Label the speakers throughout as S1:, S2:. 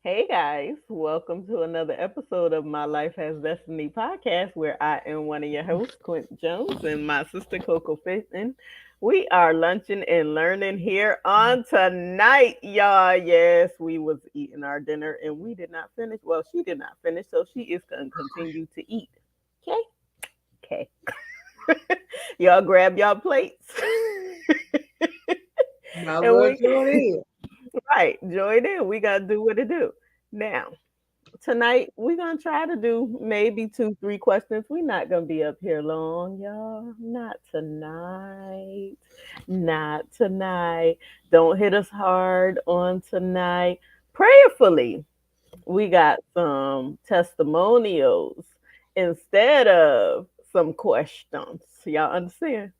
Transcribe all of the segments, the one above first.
S1: Hey guys, welcome to another episode of My Life Has Destiny podcast, where I am one of your hosts, Quint Jones, and my sister Coco Fitton. We are lunching and learning here on tonight, y'all. Yes, we was eating our dinner and we did not finish. Well, she did not finish, so she is going to continue to eat. Okay, okay. Y'all grab y'all plates,
S2: My
S1: and
S2: Lord,
S1: we
S2: sure is.
S1: right join in. We gotta do what it do now. Tonight we're gonna try to do maybe two, three questions. We're not gonna be up here long, y'all. Not tonight. Not tonight. Don't hit us hard on tonight. Prayerfully, we got some testimonials instead of some questions. Y'all understand?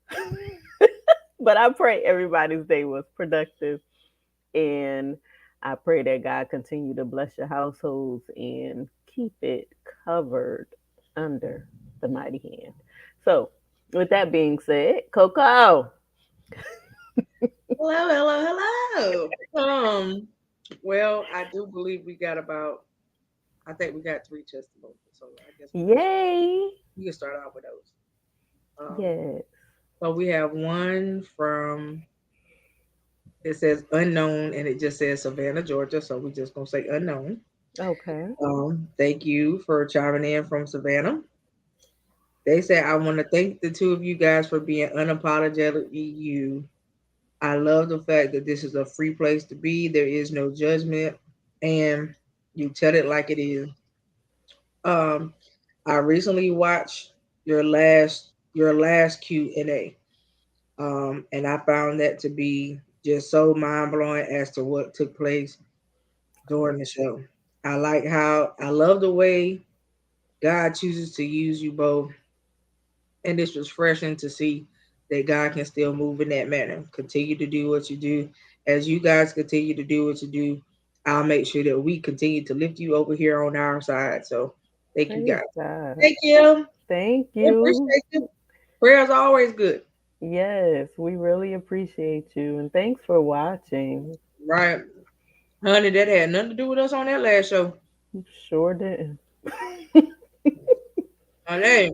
S1: But I pray everybody's day was productive, and I pray that God continue to bless your households and keep it covered under the mighty hand. So, with that being said, Coco.
S2: Hello, hello, hello. Well, I do believe we got about. I think we got three testimonies, so I guess
S1: Yay.
S2: we can start out with those.
S1: Yes.
S2: So we have one from. It says unknown, and it just says Savannah, Georgia. So we're just gonna say unknown.
S1: Okay.
S2: Thank you for chiming in from Savannah. They say I want to thank the two of you guys for being unapologetically you. I love the fact that this is a free place to be. There is no judgment, and you tell it like it is. Um, I recently watched your last Q&A, and I found that to be just so mind blowing as to what took place during the show. I love the way God chooses to use you both, and it's refreshing to see that God can still move in that manner. Continue to do what you do. As you guys continue to do what you do, I'll make sure that we continue to lift you over here on our side. So thank you
S1: Praise
S2: guys.
S1: God.
S2: Thank you.
S1: Thank
S2: We
S1: you.
S2: appreciate you. Prayers are always good.
S1: Yes, we really appreciate you. And thanks for watching.
S2: Right. Honey, that had nothing to do with us on that last show.
S1: Sure did.
S2: Honey.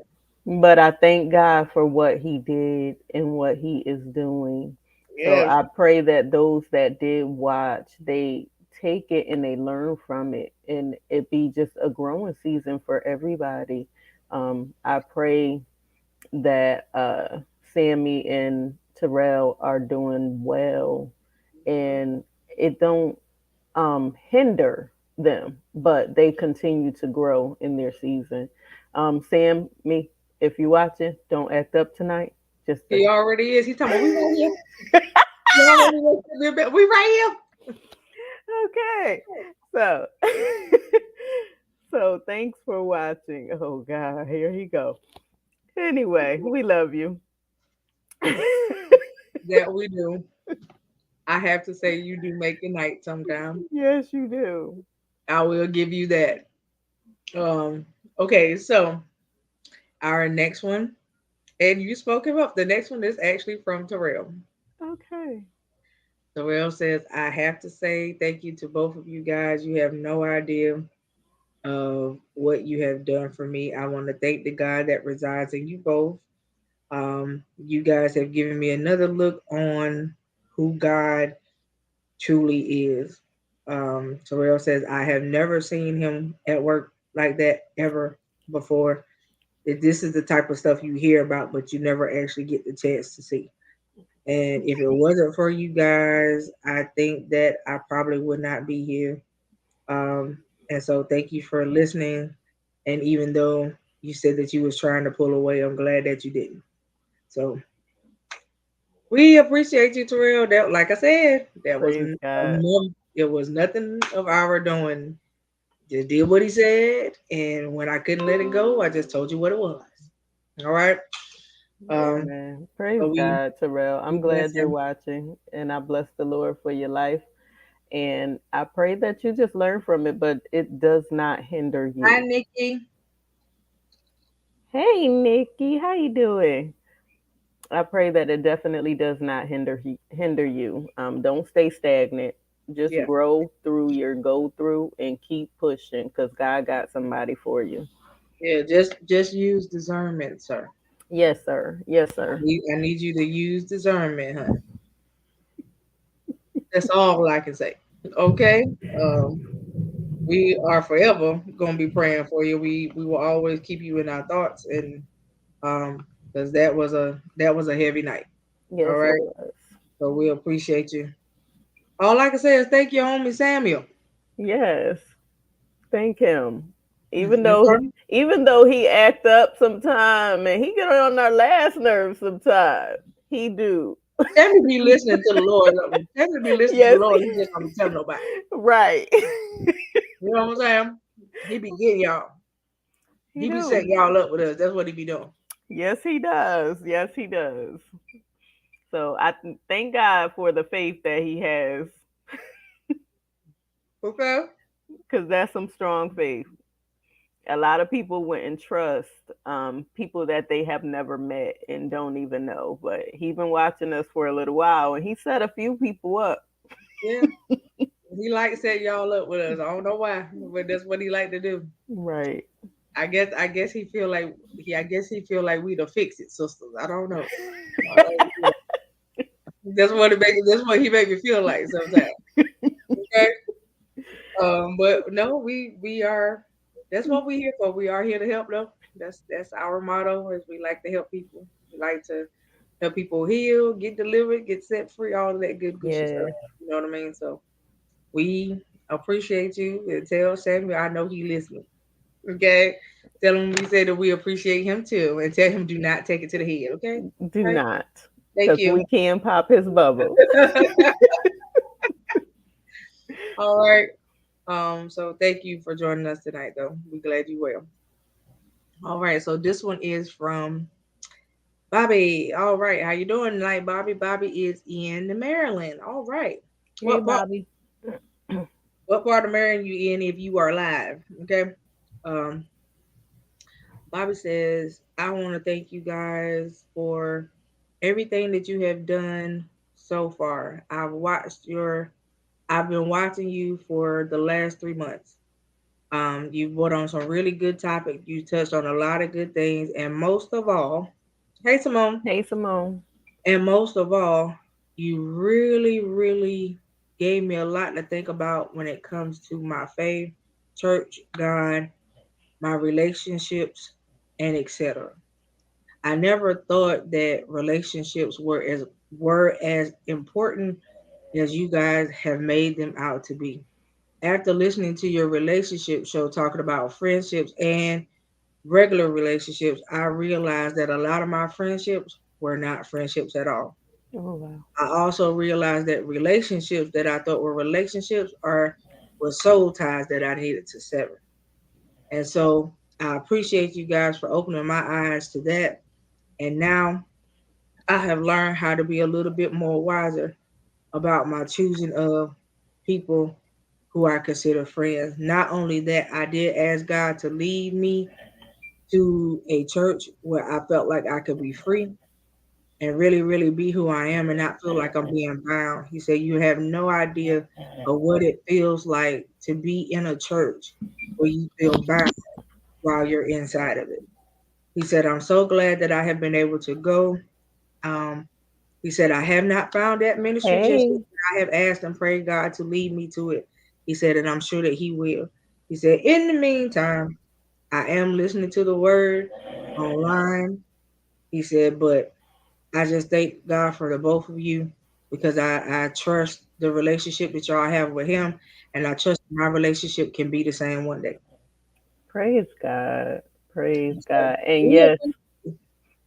S1: But I thank God for what He did and what He is doing. So
S2: Yes.
S1: I pray that those that did watch, they take it and they learn from it, and it be just a growing season for everybody. I pray that Sammy and Terrell are doing well, and it don't hinder them, but they continue to grow in their season. Sam, me, if you watching, don't act up tonight. Just a,
S2: He already is. He's talking about we right here. He already is. We right
S1: okay. So, so thanks for watching. Oh God, here he go. Anyway, we love you.
S2: here. That we do. I have to say you do make a night sometime.
S1: Yes, you do.
S2: I will give you that. Um, okay, so our next one, and you spoke him up. The next one is actually from Terrell.
S1: Okay.
S2: Terrell says, I have to say thank you to both of you guys. You have no idea of what you have done for me. I want to thank the God that resides in you both. You guys have given me another look on who God truly is. Terrell says, I have never seen him at work like that ever before. This is the type of stuff you hear about, but you never actually get the chance to see. And if it wasn't for you guys, I think that I probably would not be here. Um, and so thank you for listening. And even though you said that you was trying to pull away, I'm glad that you didn't. So we appreciate you, Terrell. That, like I said,
S1: Praise God.
S2: it was nothing of our doing. Just did what he said, and when I couldn't let it go, I just told you what it was. All right. Um,
S1: Amen. Praise
S2: so
S1: God, Terrell.
S2: we
S1: I'm
S2: bless
S1: glad you're
S2: him.
S1: watching, and I bless the Lord for your life. And I pray that you just learn from it, but it does not hinder
S2: Hi,
S1: you.
S2: Nikki.
S1: Hey, Nikki, how you doing? I pray that it definitely does not hinder you. Don't stay stagnant. Just
S2: Yeah,
S1: grow through your go through and keep pushing because God got somebody for you.
S2: yeah. Just use discernment, sir.
S1: Yes, sir. Yes, sir.
S2: I need you to use discernment, honey. That's all I can say. Okay. Um, we are forever gonna be praying for you. We will always keep you in our thoughts, and because that was a heavy night. All
S1: Yes, it
S2: right.
S1: was.
S2: So we appreciate you. All I can say is thank you, homie Samuel.
S1: Yes. Thank him.
S2: Okay.
S1: Even though he act up sometime and he get on our last nerve sometime. He do.
S2: Samuel be listening to the Lord. Samuel be listening to the
S1: Yes.
S2: Lord. He just don't be telling nobody.
S1: Right.
S2: You know what I'm saying? He be getting y'all.
S1: He
S2: He be
S1: do.
S2: setting y'all up with us. That's what he be doing.
S1: Yes, he does. Yes, he does. So thank God for the faith that he has,
S2: Okay.
S1: because that's some strong faith. A lot of people wouldn't trust people that they have never met and don't even know. But he's been watching us for a little while, and he set a few people up.
S2: Yeah. He like to set y'all up with us. I don't know why, but that's what he like to do.
S1: Right.
S2: I guess he feel like I guess he feel like we the fix it sisters. I don't know. Uh, that's what he make me feel like sometimes. Okay. But no, we are. That's what we here for. We are here to help them. That's our motto. Is we like to help people. We like to help people heal, get delivered, get set free, all of that good Gucci stuff.
S1: Yes.
S2: You know what I mean? So we appreciate you. And tell Samuel I know he listening. Okay. Tell him we say that we appreciate him too, and tell him do not take it to the head. Okay.
S1: Do
S2: All right.
S1: not,
S2: Thank
S1: because
S2: you.
S1: we can pop his bubble.
S2: All right. So thank you for joining us tonight, though. We're glad you will. All right. So this one is from Bobby. All right. How you doing tonight, Bobby? Bobby is in Maryland. All right.
S1: Hey,
S2: What part?
S1: Bobby.
S2: What part of Maryland you in if you are live? Okay. Um, Bobby says, I want to thank you guys for everything that you have done so far. I've been watching you for the last 3 months. You brought on some really good topics. You touched on a lot of good things, and most of all, hey Simone,
S1: Hey, Simone.
S2: and most of all, you really, really gave me a lot to think about when it comes to my faith, church, God, my relationships, and etc. I never thought that relationships were as important as you guys have made them out to be. After listening to your relationship show talking about friendships and regular relationships, I realized that a lot of my friendships were not friendships at all.
S1: Oh, wow.
S2: I also realized that relationships that I thought were relationships were soul ties that I needed to sever. And so I appreciate you guys for opening my eyes to that. And now I have learned how to be a little bit more wiser about my choosing of people who I consider friends. Not only that, I did ask God to lead me to a church where I felt like I could be free and really, really be who I am and not feel like I'm being bound. He said, you have no idea of what it feels like to be in a church where you feel bound while you're inside of it. He said, I'm so glad that I have been able to go. Um, he said, I have not found that ministry just yet.
S1: Hey.
S2: I have asked and prayed God to lead me to it. He said, and I'm sure that He will. He said, in the meantime, I am listening to the word online. He said, but I just thank God for the both of you because I trust the relationship that y'all have with Him, and I trust my relationship can be the same one day.
S1: Praise God. Praise
S2: So,
S1: God. And
S2: we
S1: yes,
S2: appreciate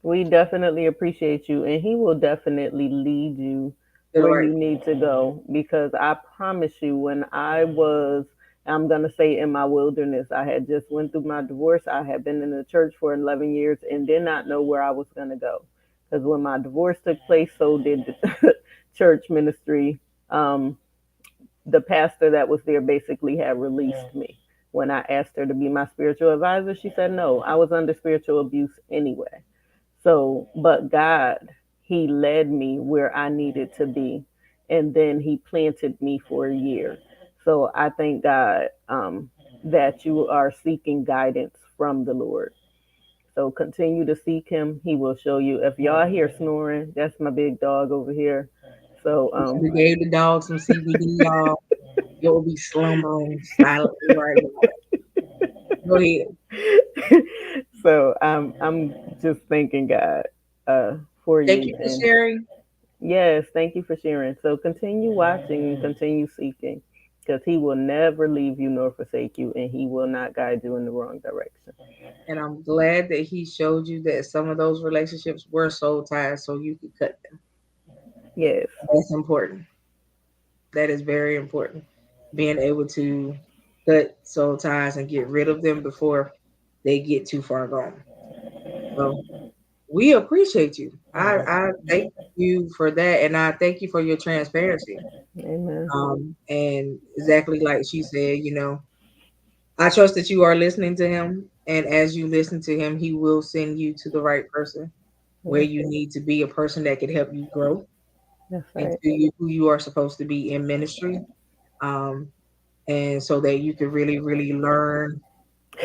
S1: we definitely appreciate you, and he will definitely lead you
S2: the
S1: where
S2: right.
S1: you need to go. Because I promise you, when I'm gonna say in my wilderness, I had just went through my divorce. I had been in the church for 11 years and did not know where I was gonna go. Because when my divorce took place, so did the church ministry. Um, the pastor that was there basically had released me. When I asked her to be my spiritual advisor, she said no. I was under spiritual abuse anyway. So, but God, He led me where I needed to be. and then he planted me for a year. So I thank God that you are seeking guidance from the Lord. So continue to seek him. He will show you. If y'all hear snoring, that's my big dog over here. So
S2: We gave the dog some CBD, y'all. It will be slumbering silently right now. Go ahead.
S1: so I'm just thanking God for
S2: Thank you
S1: you.
S2: for
S1: And
S2: sharing.
S1: yes, thank you for sharing. So continue watching and continue seeking, because he will never leave you nor forsake you, and he will not guide you in the wrong direction.
S2: And I'm glad that he showed you that some of those relationships were soul ties so you could cut them.
S1: Yes.
S2: That's important. That is very important. Being able to cut soul ties and get rid of them before they get too far gone. So we appreciate you. I thank you for that, and I thank you for your transparency.
S1: Amen.
S2: And exactly like she said, I trust that you are listening to him, and as you listen to him, he will send you to the right person where
S1: Yes,
S2: you need to be, a person that can help you grow
S1: that's
S2: into
S1: right.
S2: who you are supposed to be in ministry. Um, and so that you can really, really learn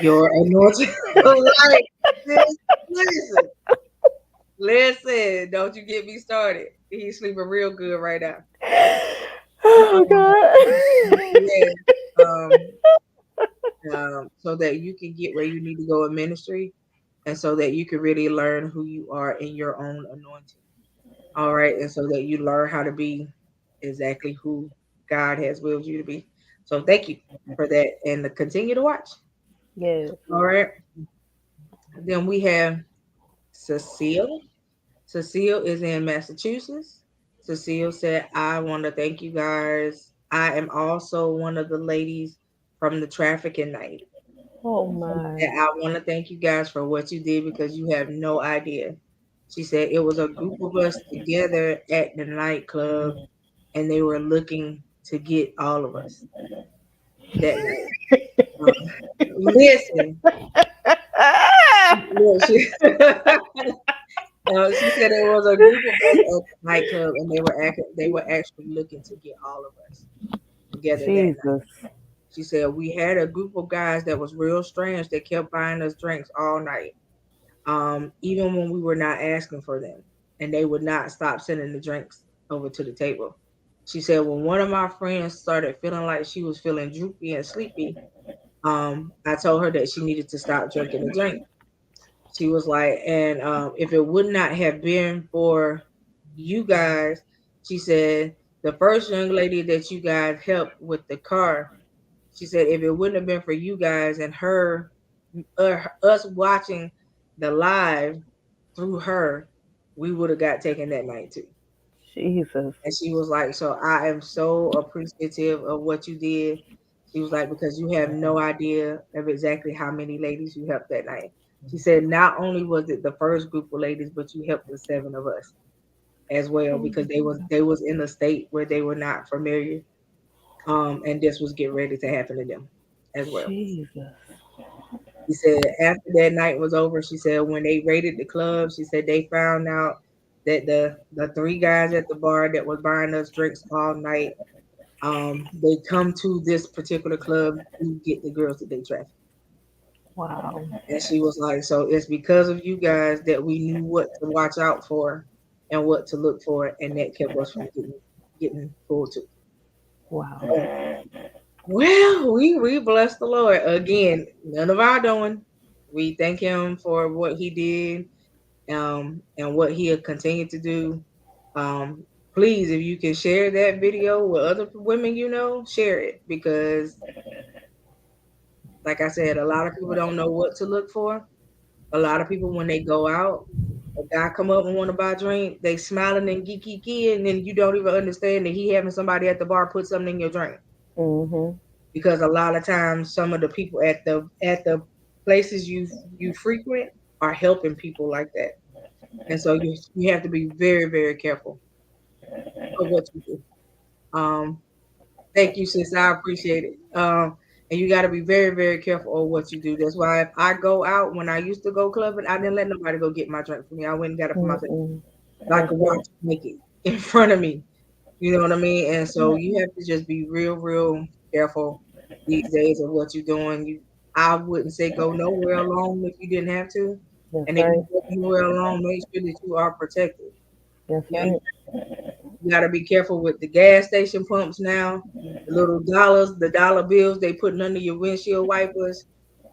S2: your anointing. Like, listen, listen, don't you get me started. He's sleeping real good right now.
S1: Oh
S2: Um,
S1: God.
S2: yeah. Um, so that you can get where you need to go in ministry, and so that you can really learn who you are in your own anointing. All right, and so that you learn how to be exactly who God has willed you to be. So thank you for that, and to continue to watch.
S1: Yes.
S2: All right, then we have Cecile. Cecile is in Massachusetts. Cecile said, I want to thank you guys. I am also one of the ladies from the trafficking night.
S1: Oh
S2: She
S1: my.
S2: said, I want to thank you guys for what you did because you have no idea. She said it was a group of us together at the nightclub and they were looking to get all of us that night. Listen, look, she said it was a group of us at the nightclub and they were actually looking to get all of us together that night.
S1: Jesus.
S2: She said we had a group of guys that was real strange that kept buying us drinks all night. Even when we were not asking for them, and they would not stop sending the drinks over to the table. She said when one of my friends started feeling like she was feeling droopy and sleepy, I told her that she needed to stop drinking the drink. She was like, and if it would not have been for you guys, she said the first young lady that you guys helped with the car, she said if it wouldn't have been for you guys and us watching the live through her, we would have got taken that night too.
S1: Jesus.
S2: And she was like, so I am so appreciative of what you did. She was like, because you have no idea of exactly how many ladies you helped that night. She said, not only was it the first group of ladies, but you helped the seven of us as well because they was in a state where they were not familiar. And this was getting ready to happen to them as well.
S1: Jesus.
S2: She said after that night was over, she said when they raided the club, she said they found out that the three guys at the bar that was buying us drinks all night, they come to this particular club to get the girls that they traffic.
S1: Wow.
S2: And she was like, so it's because of you guys that we knew what to watch out for and what to look for, and that kept us from getting pulled to. So,
S1: Wow.
S2: well, we bless the Lord again. None of our doing. We thank Him for what He did, and what He'll continue to do. Um, Please, if you can share that video with other women, share it because, like I said, a lot of people don't know what to look for. A lot of people, when they go out, a guy come up and want to buy a drink, they smiling and geeky, and then you don't even understand that he having somebody at the bar put something in your drink.
S1: Mhm.
S2: Because a lot of times, some of the people at the places you frequent are helping people like that, and so you have to be very very careful of what you do. Um, Thank you, sis. I appreciate it. And you got to be very, very careful of what you do. That's why if I go out, when I used to go clubbing, I didn't let nobody go get my drink for me. I went and got it for myself.
S1: Mm-mm.
S2: So I
S1: That's
S2: could watch
S1: it.
S2: them make it in front of me. You know what I mean? And so you have to just be real, real careful these days of what you're doing. I wouldn't say go nowhere alone if you didn't have to.
S1: That's
S2: And if
S1: right.
S2: you go anywhere alone, make sure that you are protected.
S1: That's
S2: You
S1: right.
S2: You got to be careful with the gas station pumps now. The little dollars, the dollar bills they putting under your windshield wipers.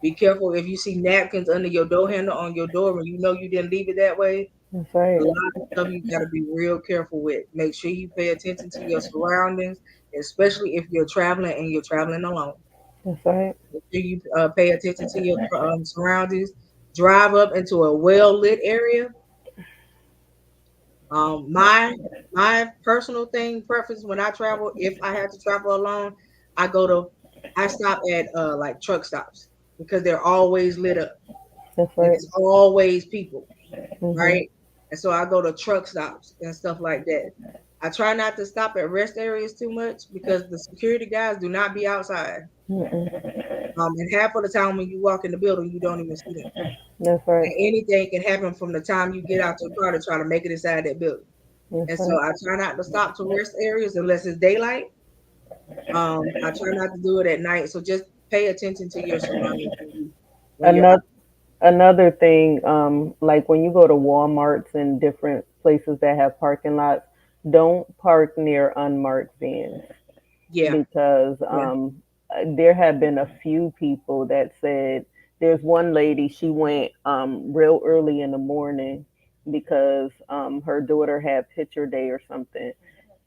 S2: Be careful if you see napkins under your door handle on your door and you know you didn't leave it that way.
S1: That's
S2: A
S1: right.
S2: lot of stuff you got to be real careful with. Make sure you pay attention to your surroundings, especially if you're traveling and you're traveling alone.
S1: That's right.
S2: Make sure you pay attention to your surroundings. Drive up into a well lit area. My personal thing preference when I travel, if I have to travel alone, I go to I stop at like truck stops because they're always lit up
S1: That's
S2: and
S1: right.
S2: it's always people,
S1: Mhm.
S2: right? And so I go to truck stops and stuff like that. I try not to stop at rest areas too much because the security guys do not be outside.
S1: Mm-mm.
S2: And half of the time when you walk in the building, you don't even see them.
S1: That's right.
S2: And anything can happen from the time you get out your car to try to make it inside that building.
S1: That's
S2: And so
S1: right.
S2: I try not to stop to rest areas unless it's daylight. I try not to do it at night. So just pay attention to your surroundings when you're out.
S1: Another another thing, like when you go to Walmarts and different places that have parking lots, don't park near unmarked vans
S2: Yeah,
S1: because
S2: yeah,
S1: there have been a few people that said there's one lady she went real early in the morning because her daughter had picture day or something,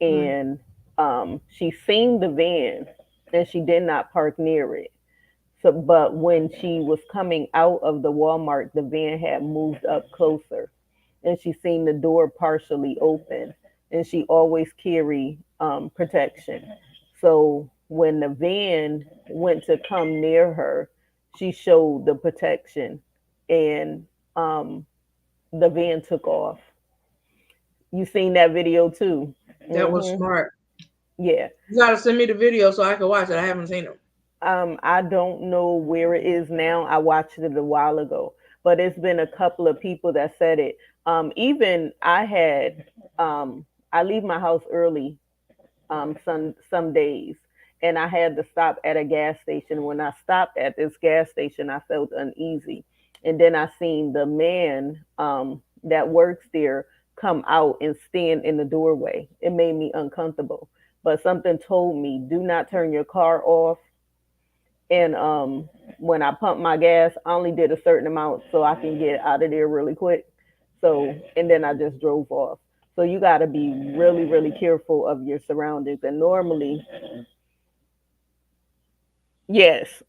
S2: mm,
S1: and she seen the van and she did not park near it. So, but when she was coming out of the Walmart, the van had moved up closer, and she seen the door partially open, and she always carry protection. So when the van went to come near her, she showed the protection, and um, the van took off. You seen that video too?
S2: that was
S1: Hmm.
S2: smart.
S1: Yeah.
S2: You gotta send me the video so I can watch it. I haven't seen it.
S1: I don't know where it is now. I watched it a while ago, but it's been a couple of people that said it. Even I leave my house early some days, and I had to stop at a gas station. When I stopped at this gas station, I felt uneasy, and then I seen the man that works there come out and stand in the doorway. It made me uncomfortable, but something told me, do not turn your car off. And when I pumped my gas, I only did a certain amount so I can get out of there really quick. So, and then I just drove off. So you got to be really, really careful of your surroundings. And normally, yes.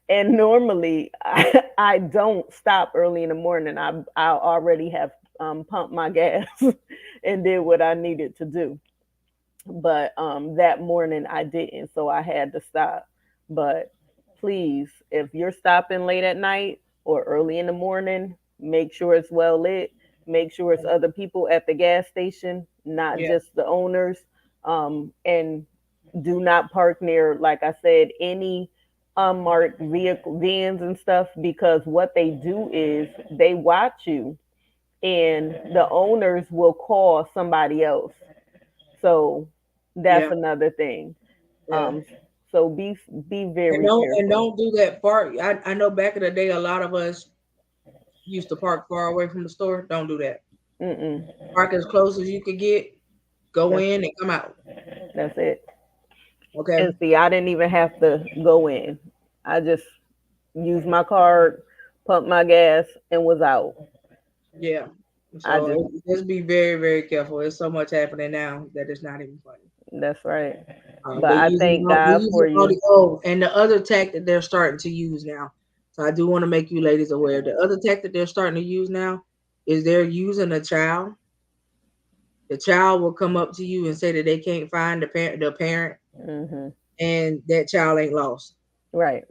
S1: And normally, I don't stop early in the morning. I already have pumped my gas and did what I needed to do. But that morning I didn't, so I had to stop. But please, if you're stopping late at night or early in the morning, make sure it's well lit. Make sure it's other people at the gas station, not
S2: Yeah,
S1: just the owners. And do not park near, like I said, any unmarked vehicle vans and stuff, because what they do is they watch you, and the owners will call somebody else. So that's
S2: yeah,
S1: another thing.
S2: yeah.
S1: Um, so be
S2: And
S1: very careful.
S2: don't do that far. I know back in the day, a lot of us used to park far away from the store. Don't do that.
S1: Mm-mm.
S2: Park as close as you could get. Go
S1: That's
S2: in and come out.
S1: that's it.
S2: Okay.
S1: And see, I didn't even have to go in. I just used my card, pumped my gas, and was out.
S2: Yeah.
S1: I
S2: So
S1: just
S2: just be very, very careful. There's so much happening now that it's not even funny.
S1: That's right. But I thank
S2: They're
S1: God
S2: using
S1: for
S2: all
S1: you.
S2: the and the other tactic they're starting to use now. So I do want to make you ladies aware. The other tactic they're starting to use now is they're using a child. The child will come up to you and say that they can't find the parent,
S1: Hmm.
S2: and that child ain't lost.
S1: Right.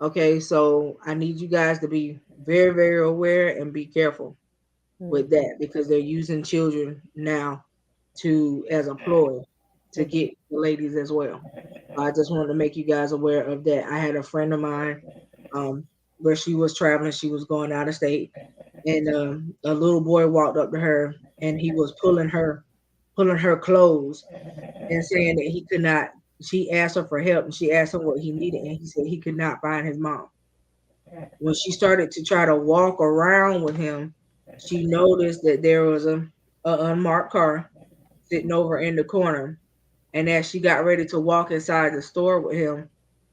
S2: Okay, so I need you guys to be very, very aware and be careful with
S1: Hmm.
S2: that because they're using children now to as a ploy to
S1: Hmm.
S2: get the ladies as well. I just wanted to make you guys aware of that. I had a friend of mine um, where she was traveling, she was going out of state, and a little boy walked up to her and he was pulling her. pulling her clothes and saying that he could not. She asked her for help and she asked him what he needed, and he said he could not find his mom. When she started to try to walk around with him, she noticed that there was a unmarked car sitting over in the corner. And as she got ready to walk inside the store with him,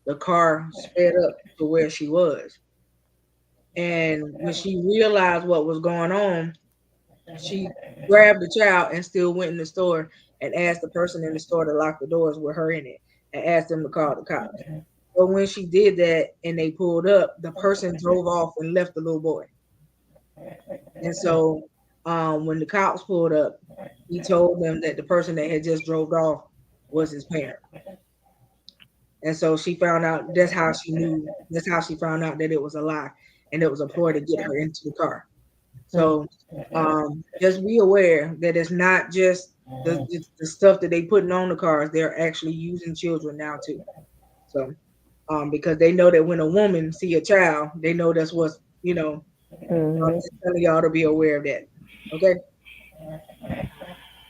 S2: the car sped up to where she was. And when she realized what was going on, she grabbed the child and still went in the store and asked the person in the store to lock the doors with her in it and asked them to call the cops. But when she did that and they pulled up, the person drove off and left the little boy. And so when the cops pulled up, he told them that the person that had just drove off was his parent. And so she found out that's how she found out that it was a lie and it was a ploy to get her into the car.
S1: Mm.
S2: So just be aware that it's not just the stuff that they putting on the cars, they're actually using children now too. So because they know that when a woman see a child, they know that's what's I'm
S1: Mhm.
S2: just telling y'all to be aware of that. Okay.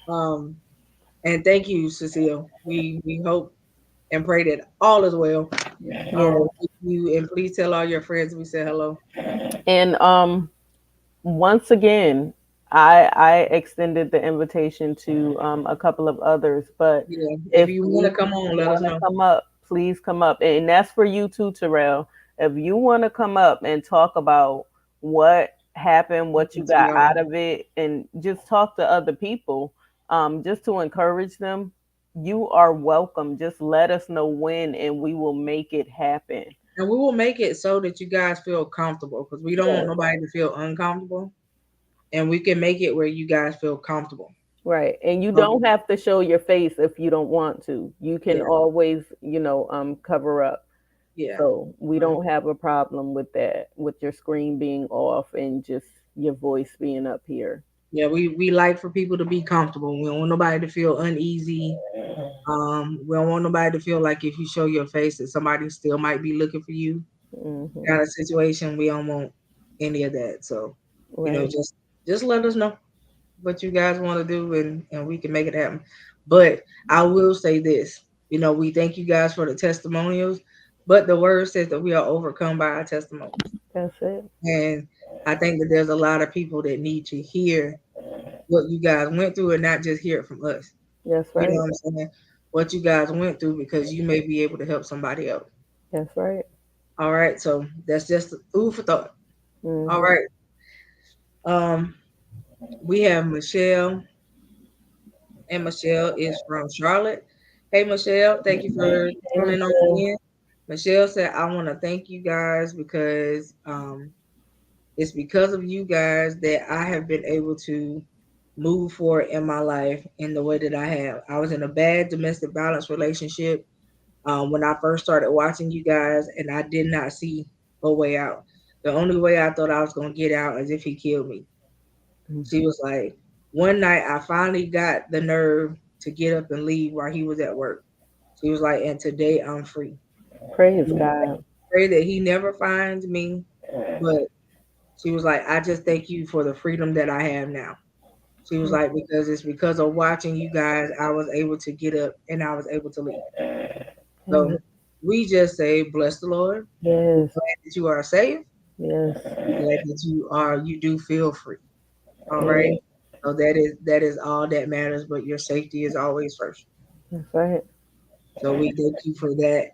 S2: Um and thank you, Cecile. We hope and pray that all is well.
S1: Yeah.
S2: With you, and please tell all your friends we said hello.
S1: And once again, I extended the invitation to a couple of others, but
S2: Yeah, if
S1: if
S2: you want to
S1: you
S2: come on, let us
S1: want to
S2: know.
S1: come up, please come up, and that's for you too, Terrell. If you want to come up and talk about what happened, what you got
S2: PTR.
S1: out of it, and just talk to other people, just to encourage them, you are welcome. Just let us know when, and we will make it happen.
S2: And we will make it so that you guys feel comfortable because we don't want
S1: Yes.
S2: nobody to feel uncomfortable. And we can make it where you guys feel comfortable.
S1: Right. And you
S2: So,
S1: don't have to show your face if you don't want to. You can
S2: yeah,
S1: always, cover up.
S2: yeah.
S1: So we
S2: So,
S1: don't have a problem with that, with your screen being off and just your voice being up here.
S2: yeah, we like for people to be comfortable. We don't want nobody to feel uneasy. We don't want nobody to feel like if you show your face that somebody still might be looking for you
S1: Hmm.
S2: kind of situation. We don't want any of that. So,
S1: Right.
S2: just let us know what you guys want to do and we can make it happen. But I will say this, we thank you guys for the testimonials, but the word says that we are overcome by our testimonies.
S1: That's it.
S2: And I think that there's a lot of people that need to hear what you guys went through and not just hear it from us.
S1: That's
S2: You know
S1: right.
S2: what I'm saying? What you guys went through because you may be able to help somebody else.
S1: That's right.
S2: All right. So that's just food for thought. All
S1: Hmm.
S2: right. Um, we have Michelle, and Michelle is from Charlotte. Hey, Michelle, thank you for
S1: Hey,
S2: tuning on
S1: Michelle.
S2: in. Michelle said, I want to thank you guys because it's because of you guys that I have been able to move forward in my life in the way that I have. I was in a bad domestic violence relationship when I first started watching you guys, and I did not see a way out. The only way I thought I was going to get out is if he killed me. She was like, one night I finally got the nerve to get up and leave while he was at work. She was like, and today I'm free.
S1: Praise
S2: She was like,
S1: God.
S2: pray that he never finds me. But she was like, I just thank you for the freedom that I have now. She was like, because it's because of watching you guys, I was able to get up and I was able to leave. So
S1: Mhm.
S2: we just say, bless the Lord. We're
S1: Yes.
S2: glad that you are safe.
S1: Yes.
S2: We're glad that you do feel free. All right.
S1: Yes.
S2: So that is all that matters, but your safety is always first.
S1: That's right.
S2: So we thank you for that.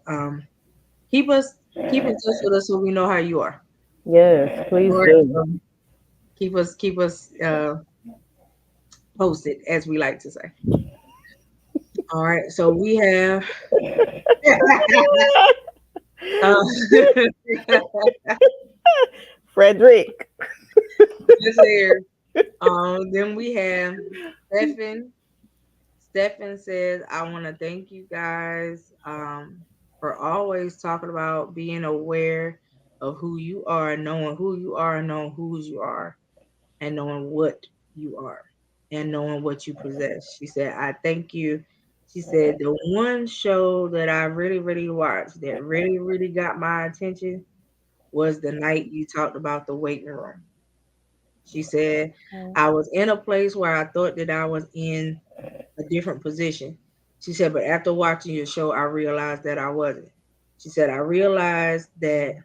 S2: Keep us keep in touch with us so we know how you are.
S1: Yes. Please
S2: All right.
S1: do.
S2: So keep us posted, as we like to say. All right. So we have uh,
S1: Frederick.
S2: this here. Then we have Stephen. Stephen says, I want to thank you guys for always talking about being aware of who you are, knowing who you are, knowing whose you are, and knowing what you are, and knowing what you possess. She said, I thank you. She said, the one show that I really, really watched that really, really got my attention was the night you talked about the waiting room. She said, I was in a place where I thought that I was in a different position. She said, but after watching your show, I realized that I wasn't. She said, I realized that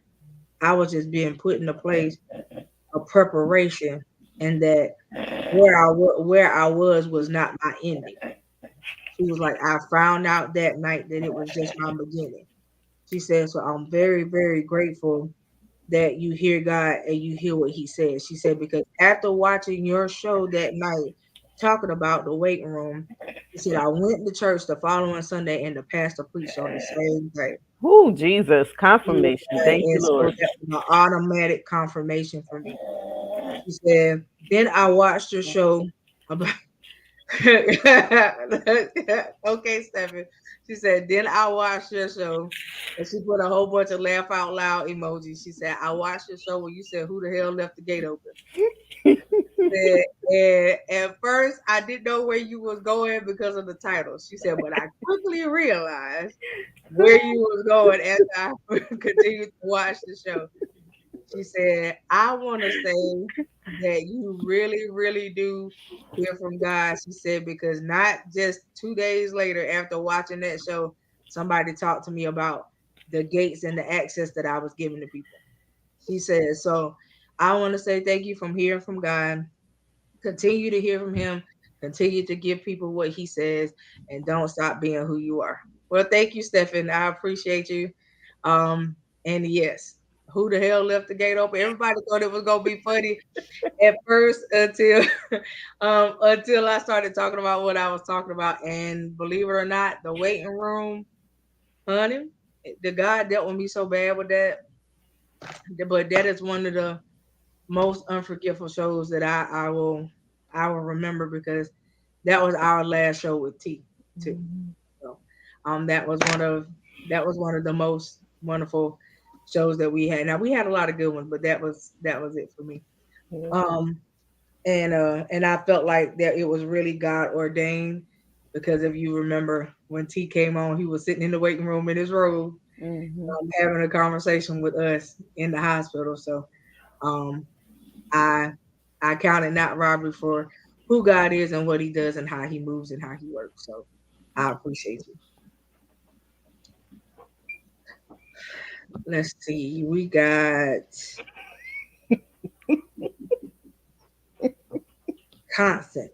S2: I was just being put in a place of preparation and that where I was not my ending. She was like, I found out that night that it was just my beginning. She said, so I'm very, very grateful that you hear God and you hear what he says. She said, because after watching your show that night, talking about the waiting room, she said, I went to church the following Sunday and the pastor preached on the same thing.
S1: Oh, Jesus, confirmation. Thank you,
S2: And so
S1: Lord.
S2: that was an automatic confirmation for me. She said, then I watched your show about okay, Stephen. She said, then I watched your show. And she put a whole bunch of laugh out loud emojis. She said, I watched your show when you said, who the hell left the gate open? Said, and at first, I didn't know where you was going because of the title. She said, but I quickly realized where you was going as I continued to watch the show. She said, I want to say that you really, really do hear from God. She said, because not just 2 days later after watching that show, somebody talked to me about the gates and the access that I was giving to people. She said, so I want to say thank you from hearing from God. Continue to hear from him. Continue to give people what he says and don't stop being who you are. Well, thank you, Stephen. I appreciate you. And yes, who the hell left the gate open? Everybody thought it was gonna be funny at first until until I started talking about what I was talking about. And believe it or not, the waiting room, honey, the God dealt with me so bad with that. But that is one of the most unforgivable shows that I will remember because that was our last show with T too. So that was one of the most wonderful shows that we had. Now we had a lot of good ones, but that was it for me. Um and I felt like that it was really God ordained because if you remember when T came on, he was sitting in the waiting room in his robe,
S1: Mm-hmm.
S2: having a conversation with us in the hospital. So um I I count it not robbery for who God is and what he does and how he moves and how he works. So I appreciate you. Let's see. We got Constance.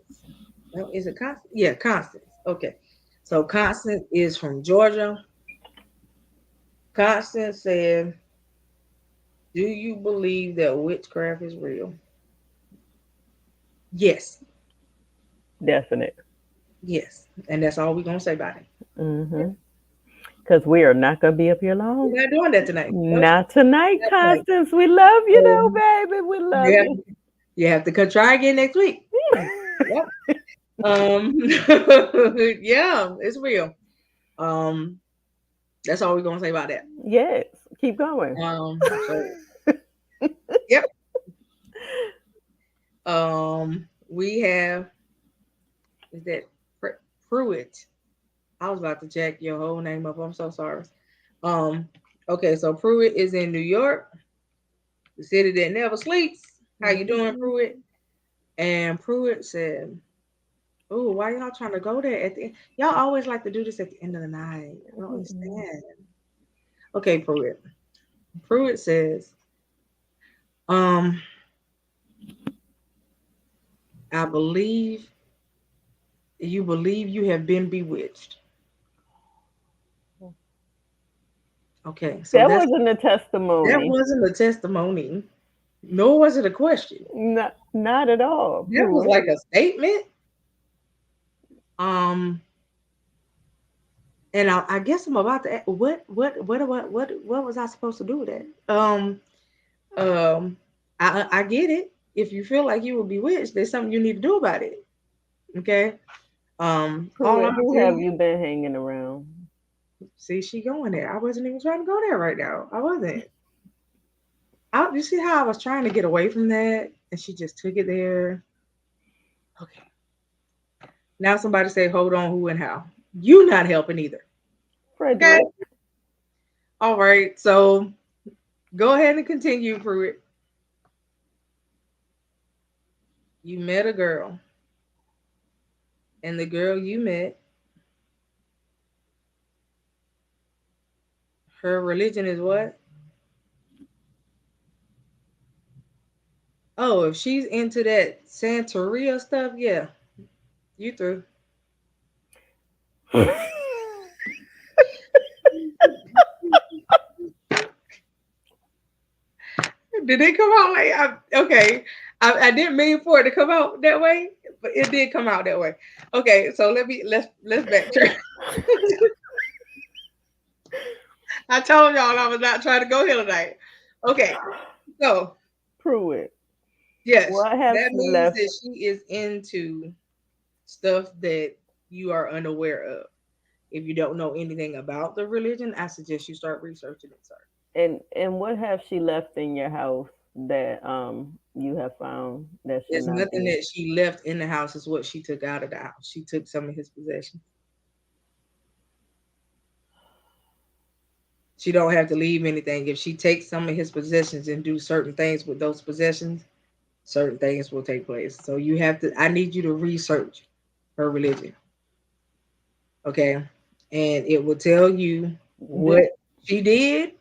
S2: No, is it Constance? Yeah, Constance. Okay. So Constance is from Georgia. Constance said, do you believe that witchcraft is real? Yes.
S1: Definite.
S2: Yes. And that's all we're gonna say about it.
S1: Mm-hmm. Because we are not going to be up here long.
S2: We're not doing that tonight. Nope.
S1: Not tonight,
S2: Not tonight.
S1: Constance. We love you, though,
S2: Um,
S1: baby. We
S2: you
S1: love
S2: have
S1: you.
S2: you have to come try again next week. Yep. Um, yeah, it's real. Um, that's all we're gonna say about that.
S1: Yes. Keep going.
S2: So yep. We have is that Pruitt. I was about to check your whole name up. I'm so sorry. Um, okay, so Pruitt is in New York, the city that never sleeps. How you doing,
S1: Mhm.
S2: Pruitt? And Pruitt said, "Oh, why y'all trying to go there at the end? Y'all always like to do this at the end of the night. I don't
S1: Mm-mm.
S2: understand." Okay, Pruitt. Pruitt says, um, I believe you have been bewitched. Okay, so
S1: That wasn't a
S2: that
S1: testimony.
S2: wasn't a testimony, nor was it a question.
S1: Not at all,
S2: That was
S1: Pruitt.
S2: like a statement. Um, and I guess I'm about to what was I supposed to do with that? Um, I get it. If you feel like you were bewitched, there's something you need to do about it. Okay. All I'm
S1: Pruitt,
S2: gonna
S1: who
S2: tell
S1: have
S2: you,
S1: you been hanging around?
S2: see, she going there. I wasn't even trying to go there right now. I wasn't. You see how I was trying to get away from that, and she just took it there. Okay. Now somebody say, hold on, who and how? You not helping either. Okay.
S1: Frederick.
S2: All right. So go ahead and continue, Pruitt. you met a girl, and the girl you met, her religion is what? Oh, if she's into that Santeria stuff, yeah, you through. Did it come out like okay? I didn't mean for it to come out that way, but it did come out that way. Okay, so let's backtrack. I told y'all I was not trying to go here tonight. Okay, so
S1: Prove it.
S2: yes,
S1: What have
S2: that
S1: she
S2: means
S1: left?
S2: that she is into stuff that you are unaware of. If you don't know anything about the religion, I suggest you start researching it, sir.
S1: And what have she left in your house that you have found that should
S2: There's
S1: not
S2: nothing
S1: be?
S2: that she left in the house is what she took out of the house. She took some of his possessions. She don't have to leave anything. If she takes some of his possessions and do certain things with those possessions, certain things will take place. So you have to. I need you to research her religion, okay? And it will tell you
S1: Did,
S2: what she did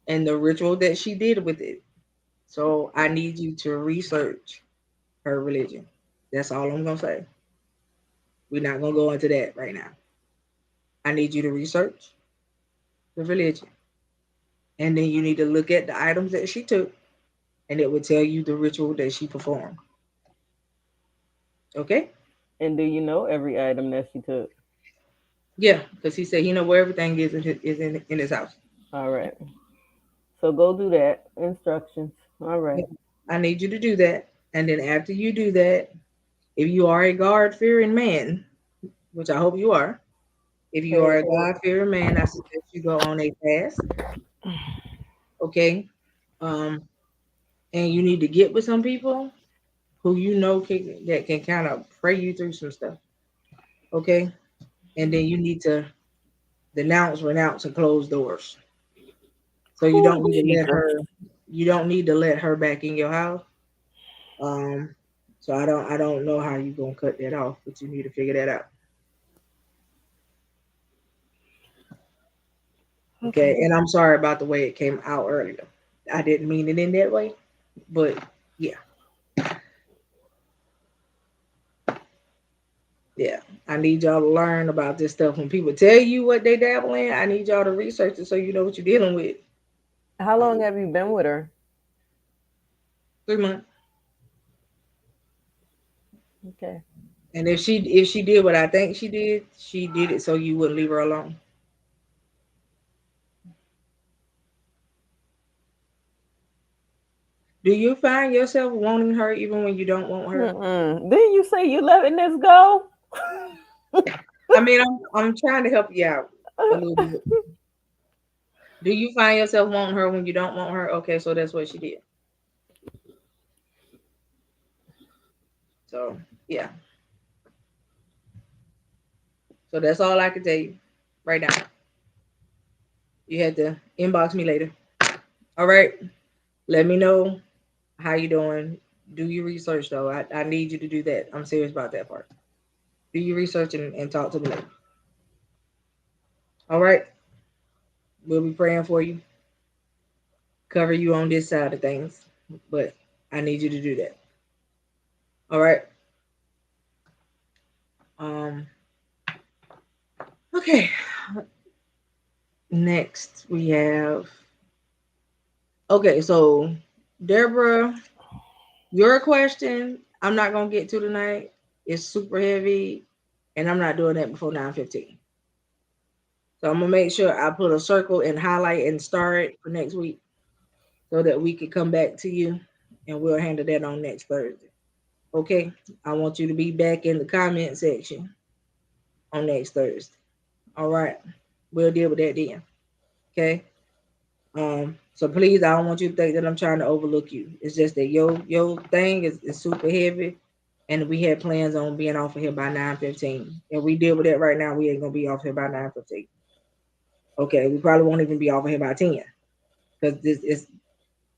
S2: and the ritual that she did with it. So I need you to research her religion. That's all I'm gonna say. We're not gonna go into that right now. I need you to research the religion, and then you need to look at the items that she took, and it will tell you the ritual that she performed. Okay?
S1: and do you know every item that she took?
S2: Yeah, because he said he know where everything is in his house.
S1: All right. So go do that. Instructions. All
S2: Yeah.
S1: right.
S2: I need you to do that, and then after you do that, if you are a God fearing man, which I hope you are, if you are
S1: Praise
S2: a
S1: God.
S2: God fearing man, I suggest you go on a fast. Okay. Um, and you need to get with some people who you know that can kind of pray you through some stuff. Okay. And then you need to denounce, renounce, and close doors. So you
S1: Oh,
S2: don't need to let
S1: Jesus.
S2: her. You don't need to let her back in your house. Um. So I don't know how you gonna cut that off, but you need to figure that out. Okay.
S1: Okay.
S2: And I'm sorry about the way it came out earlier. I didn't mean it in that way, but yeah, yeah. I need y'all to learn about this stuff. When people tell you what they dabble in, I need y'all to research it so you know what you're dealing with.
S1: How long have you been with her?
S2: 3 months.
S1: Okay.
S2: And if she did what I think she did it so you wouldn't leave her alone. Do you find yourself wanting her even when you don't want her?
S1: Mm-mm. Didn't you say you letting this go?
S2: I mean, I'm trying to help you out a little bit. Do you find yourself wanting her when you don't want her? Okay, so that's what she did. So yeah. So that's all I can tell you right now. You had to inbox me later. All right. Let me know how you doing. Do your research though. I need you to do that. I'm serious about that part. Do your research and talk to me later. All right. We'll be praying for you. Cover you on this side of things. But I need you to do that. All right. Um. Okay. Next we have. Okay, so Deborah, your question I'm not gonna get to tonight. It's super heavy, and I'm not doing that before 9:15. So I'm gonna make sure I put a circle and highlight and star it for next week, so that we can come back to you, and we'll handle that on next Thursday. Okay, I want you to be back in the comment section on next Thursday. All right, we'll deal with that then. Okay. So please, I don't want you to think that I'm trying to overlook you. It's just that your thing is super heavy, and we had plans on being off of here by 9:15. And we deal with that right now. We ain't gonna be off here by 9:15. Okay, we probably won't even be off of here by 10 because this is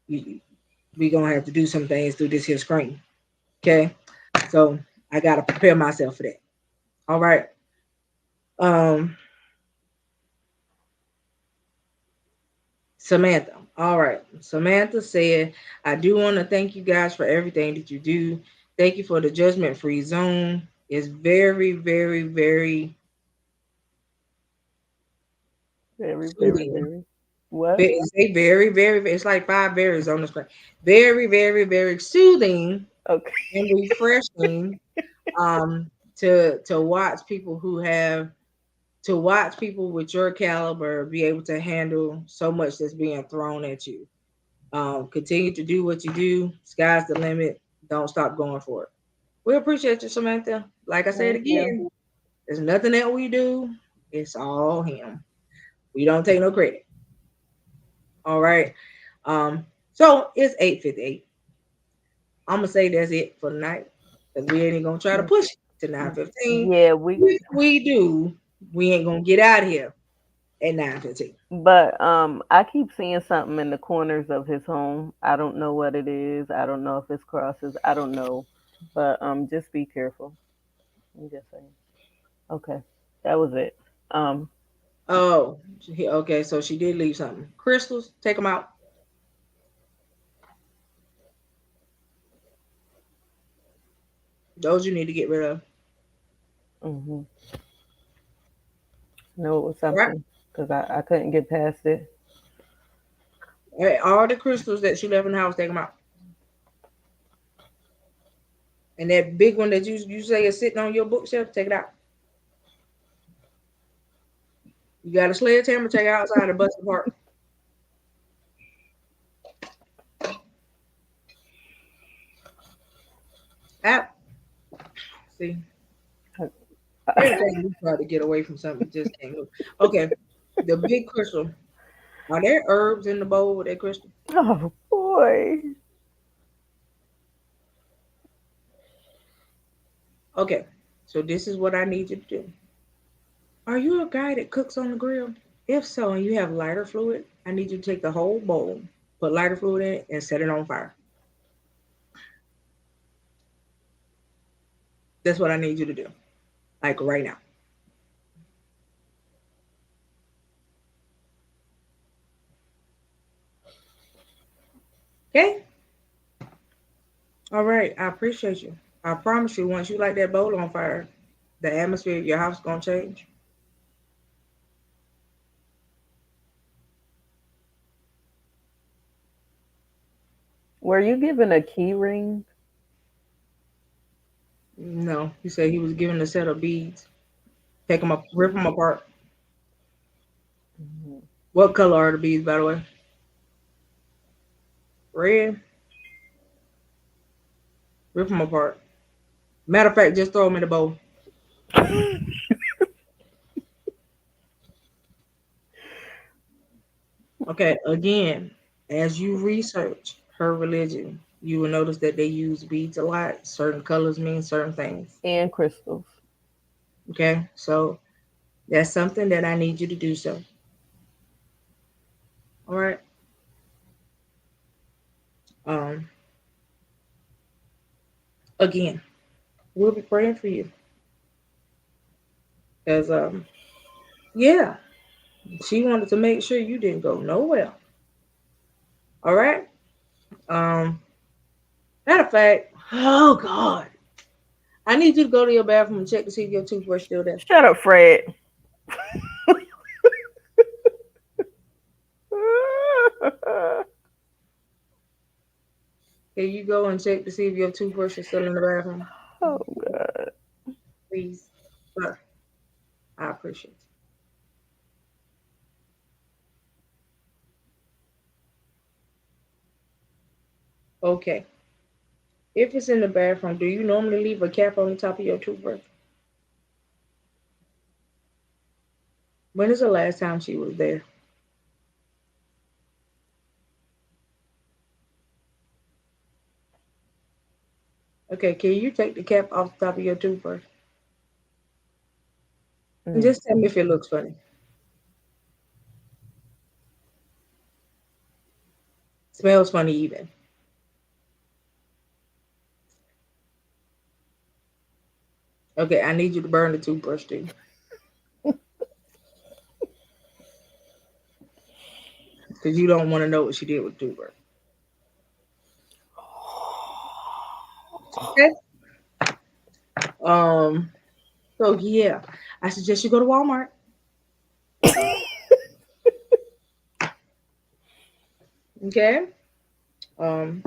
S2: we gonna have to do some things through this here screen. Okay. So I gotta prepare myself for that. All right. Um, Samantha. All right. Samantha said, I do want to thank you guys for everything that you do. Thank you for the judgment free zone. It's very, very, very
S1: Very, very,
S2: soothing.
S1: very. What?
S2: Say very, very, it's like five berries on the screen. Very, very, very soothing
S1: Okay.
S2: and refreshing to watch people who have to watch people with your caliber be able to handle so much that's being thrown at you. Continue to do what you do. Sky's the limit. Don't stop going for it. We appreciate you, Samantha. Like I said
S1: Thank you.
S2: again, there's nothing that we do. It's all him. We don't take no credit. All right. Um, so it's 8:58. I'm gonna say that's it for tonight. Because we ain't gonna try to push it to 9:15.
S1: Yeah, we
S2: If we do, we ain't gonna get out of here at 9:15.
S1: but I keep seeing something in the corners of his home. I don't know what it is. I don't know if it's crosses. I don't know. But just be careful. I'm just saying. Okay. That was it. Um
S2: Oh, okay. So she did leave something. Crystals, take them out. Those you need to get rid of.
S1: mhm. No, it was
S2: All right.
S1: something because I couldn't get past it.
S2: All the crystals that she left in the house, take them out. And that big one that you say is sitting on your bookshelf, take it out. You got a sledgehammer, take it outside and bust it apart. Out. See, everything we try to get away from something just can't move. Okay, the big crystal. Are there herbs in the bowl with that crystal?
S1: Oh boy.
S2: Okay, so this is what I need you to do. Are you a guy that cooks on the grill? If so, and you have lighter fluid, I need you to take the whole bowl, put lighter fluid in it, and set it on fire. That's what I need you to do, like right now. Okay? All right. I appreciate you. I promise you, once you light that bowl on fire, the atmosphere of your house is gonna change.
S1: Were you given a key ring?
S2: No, he said he was given a set of beads. Take them up, rip them apart.
S1: Mhm.
S2: What color are the beads, by the way? Red. Rip them apart. Matter of fact, just throw them in the bowl. Okay, again, as you research her religion, you will notice that they use beads a lot. Certain colors mean certain things.
S1: And crystals.
S2: Okay, so that's something that I need you to do. So, all right. Um, Again, we'll be praying for you because yeah, she wanted to make sure you didn't go nowhere. All right. Um, Matter of fact, oh God, I need you to go to your bathroom and check to see if your toothbrush still there.
S1: Shut up, Fred.
S2: Can you go and check to see if your toothbrush is still in the bathroom,
S1: Oh God.
S2: please? Sir, I appreciate it. Okay. If it's in the bathroom, do you normally leave a cap on the top of your toothbrush? When is the last time she was there? Okay, can you take the cap off the top of your toothbrush? And
S1: Mm.
S2: just tell me if it looks funny. Smells funny even. Okay, I need you to burn the toothbrush too, because you don't want to know what she did with the toothbrush. Okay. Um. So yeah, I suggest you go to Walmart. Okay. Um.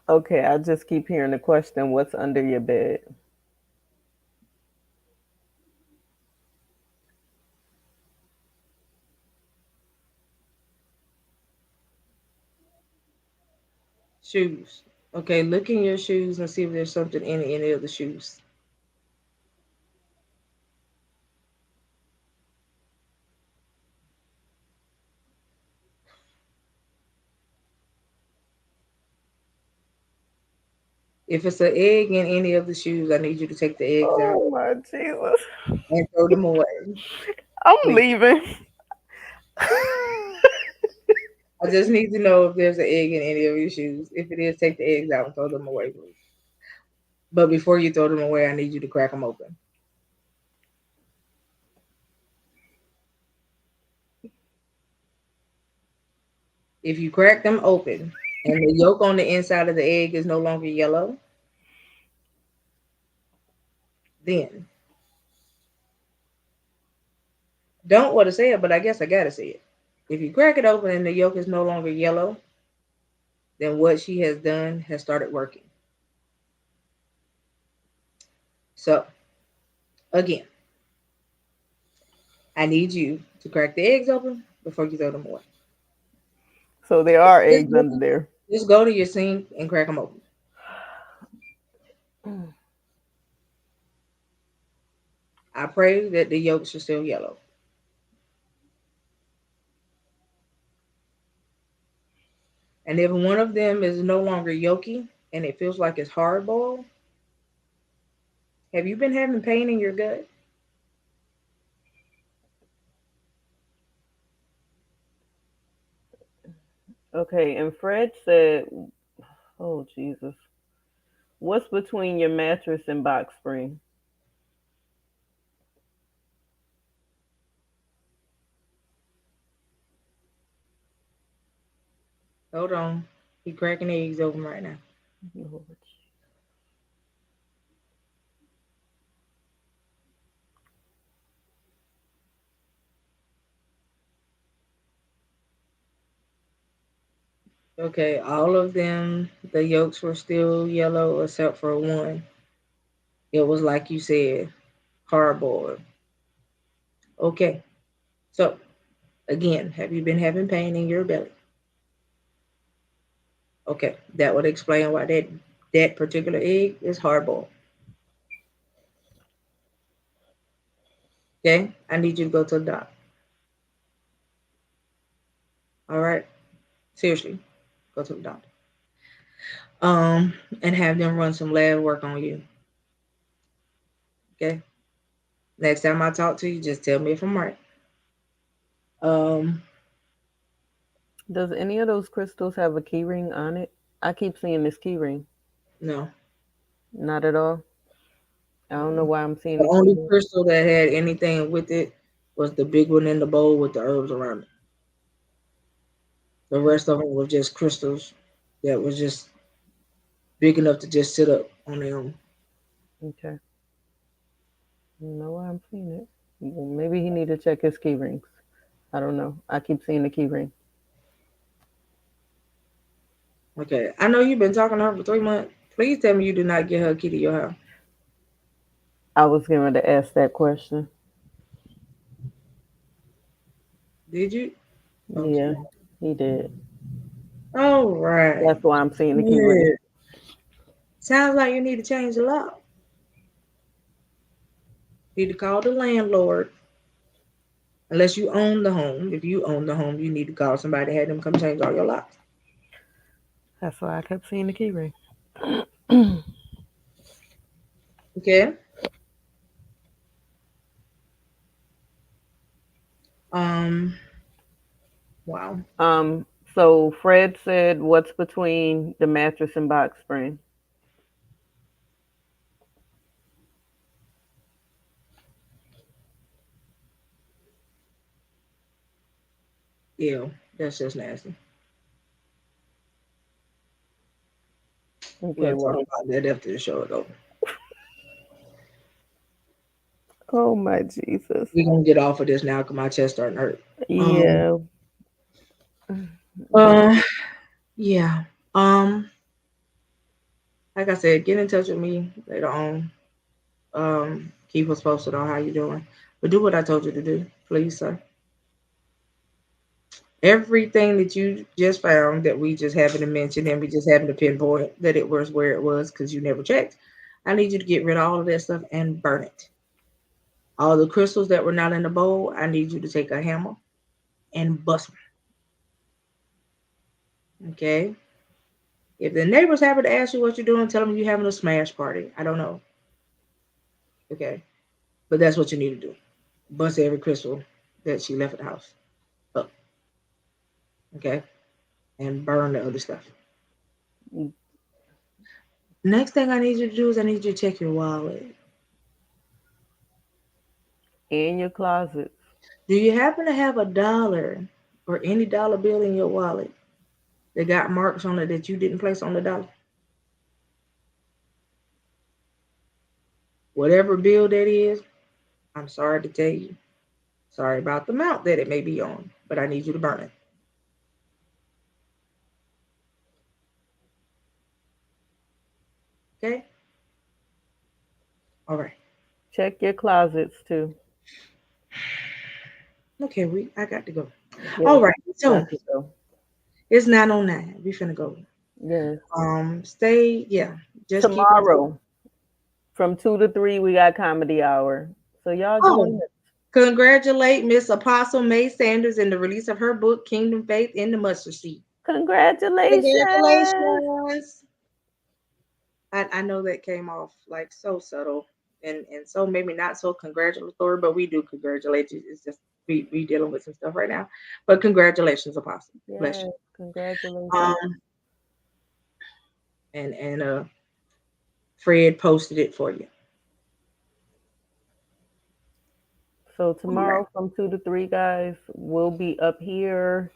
S1: Okay, I just keep hearing the question, what's under your bed?
S2: Shoes. Okay. Look in your shoes and see if there's something in any of the shoes. If it's an egg in any of the shoes, I need you to take the eggs out
S1: Oh my Jesus.
S2: and throw them away,
S1: I'm
S2: please.
S1: leaving.
S2: I just need to know if there's an egg in any of your shoes. If it is, take the eggs out and throw them away, please. But before you throw them away, I need you to crack them open. If you crack them open and the yolk on the inside of the egg is no longer yellow, then don't want to say it, but I guess I gotta say it. If you crack it open and the yolk is no longer yellow, then what she has done has started working. So again, I need you to crack the eggs open before you throw them away.
S1: So there are
S2: Just
S1: eggs
S2: go,
S1: under there.
S2: just go to your sink and crack them open. I pray that the yolks are still yellow. And if one of them is no longer yolky and it feels like it's hard boiled, have you been having pain in your gut?
S1: Okay, and Fred said, oh Jesus, what's between your mattress and box spring?
S2: Hold on. He cracking eggs open right now.
S1: Lord.
S2: Okay, all of them, the yolks were still yellow except for one. It was like you said, hard boiled. Okay, so again, have you been having pain in your belly? Okay, that would explain why that particular egg is hard boiled. Okay, I need you to go to the doctor. All right, seriously, go to the doctor. Um, and have them run some lab work on you. Okay. Next time I talk to you, just tell me if I'm right. Um,
S1: Does any of those crystals have a key ring on it? I keep seeing this key ring.
S2: no.
S1: Not at all. I don't know
S2: Mm-mm.
S1: why I'm seeing
S2: The
S1: the key
S2: only
S1: ring.
S2: crystal that had anything with it was the big one in the bowl with the herbs around it. The rest of them were just crystals that was just big enough to just sit up on their own.
S1: Okay. I don't know why I'm seeing it. Well, maybe he need to check his key rings. I don't know. I keep seeing the key ring.
S2: Okay, I know you've been talking to her for 3 months. Please tell me you did not get her a key to your house.
S1: I was going to ask that question.
S2: Did you?
S1: Yeah,
S2: Okay.
S1: he did.
S2: All right.
S1: That's why I'm seeing the key ring.
S2: Yeah. Sounds like you need to change the lock. Need to call the landlord. Unless you own the home. If you own the home, you need to call somebody, have them come change all your locks.
S1: That's why I kept seeing the key ring.
S2: Okay. Um. Wow.
S1: um, so Fred said, "What's between the mattress and box spring?"
S2: Ew, that's just nasty.
S1: Okay,
S2: We'll talk
S1: well,
S2: about that after the show is over.
S1: oh my Jesus.
S2: We're gonna get off of this now because my chest starting to hurt. Um,
S1: Yeah. But
S2: uh, yeah. Um, like I said, get in touch with me later on. Keep us posted on how you're doing. But do what I told you to do, please, sir. Everything that you just found that we just happened to mention and we just happened to pinpoint that it was where it was because you never checked. I need you to get rid of all of that stuff and burn it. All the crystals that were not in the bowl, I need you to take a hammer and bust them. Okay. If the neighbors happen to ask you what you're doing, tell them you're having a smash party. I don't know. Okay. But that's what you need to do. Bust every crystal that she left at the house up. Okay. And burn the other stuff. Next thing I need you to do is I need you to check your wallet.
S1: in your closet.
S2: Do you happen to have $1 or any dollar bill in your wallet that got marks on it that you didn't place on the dollar? Whatever bill that is, I'm sorry to tell you. Sorry about the amount that it may be on, but I need you to burn it. Okay? All right.
S1: Check your closets too.
S2: Okay, I got to go.
S1: Yes,
S2: All right. So
S1: got to go.
S2: it's 9:09. We finna go.
S1: Yes.
S2: Stay, yeah. Just keep on.
S1: Tomorrow from 2 to 3 we got comedy hour. So y'all
S2: Oh,
S1: join us.
S2: congratulate Miss Apostle May Sanders in the release of her book, Kingdom Faith in the Mustard Seed.
S1: Congratulations.
S2: Congratulations. I know that came off like so subtle and so maybe not so congratulatory, but we do congratulate you. It's just we dealing with some stuff right now. But congratulations, Apostle. Bless you.
S1: Yes, congratulations.
S2: Um and Fred posted it for you.
S1: So
S2: All right.
S1: tomorrow from 2 to 3, guys, we'll be up here.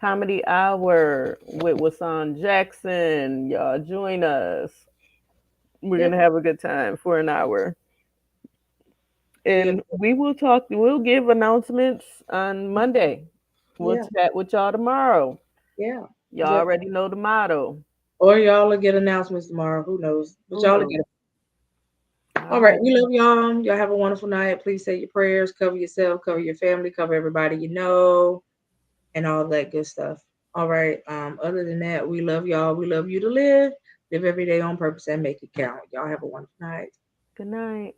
S1: Comedy hour with Wasan Jackson. Y'all join us. We're
S2: Yep.
S1: gonna have a good time for an hour.
S2: Yep.
S1: And we will talk, we'll give announcements on Monday. We'll
S2: Yeah.
S1: chat with y'all tomorrow.
S2: Yeah.
S1: Y'all
S2: Yep.
S1: already know the motto.
S2: Or y'all will get announcements tomorrow. Who knows? But
S1: Who
S2: y'all will
S1: knows?
S2: get it. All
S1: All
S2: right.
S1: right.
S2: We love y'all. Y'all have a wonderful night. Please say your prayers, cover yourself, cover your family, cover everybody you know, and all that good stuff. All right. Other than that, we love y'all. We love you to live. Live every day on purpose and make it count. Y'all have a wonderful night.
S1: Good night.